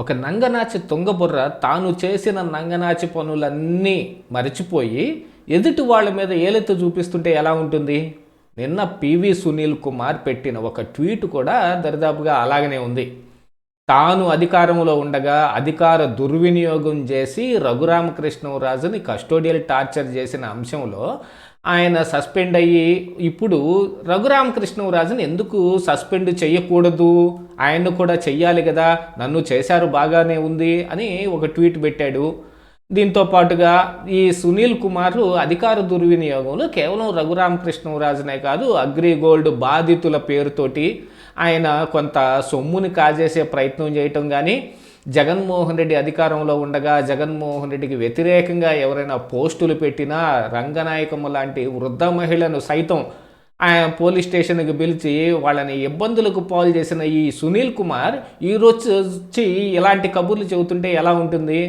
ఒక నంగనాచి తుంగబుర్ర తాను చేసిన నంగనాచి పనులన్నీ మరిచిపోయి ఎదుటి వాళ్ళ మీద ఏలెత్తి చూపిస్తుంటే ఎలా ఉంటుంది? నిన్న పివి సునీల్ కుమార్ పెట్టిన ఒక ట్వీట్ కూడా దరిదాపుగా అలాగనే ఉంది. తాను అధికారంలో ఉండగా అధికార దుర్వినియోగం చేసి రఘురామకృష్ణరాజుని కస్టోడియల్ టార్చర్ చేసిన అంశంలో ఆయన సస్పెండ్ అయ్యి ఇప్పుడు రఘురామకృష్ణరాజుని ఎందుకు సస్పెండ్ చేయకూడదు, ఆయన్ను కూడా చెయ్యాలి కదా, నన్ను చేశారు బాగానే ఉంది అని ఒక ట్వీట్ పెట్టాడు. దీంతో పాటుగా ఈ సునీల్ కుమార్ అధికార దుర్వినియోగంలో కేవలం రఘురామకృష్ణరాజునే కాదు, అగ్రిగోల్డ్ బాధితుల పేరుతోటి ఆయన కొంత సొమ్ముని కాజేసే ప్రయత్నం చేయటం కానీ, జగన్మోహన్ రెడ్డి అధికారంలో ఉండగా జగన్మోహన్ రెడ్డికి వ్యతిరేకంగా ఎవరైనా పోస్టులు పెట్టినా రంగనాయకమ్మ లాంటి వృద్ధ మహిళను సైతం ఆయన పోలీస్ స్టేషన్కి పిలిచి వాళ్ళని ఇబ్బందులకు పాలు చేసిన ఈ సునీల్ కుమార్ ఈరోజు వచ్చి ఇలాంటి కబుర్లు చెబుతుంటే ఎలా ఉంటుంది?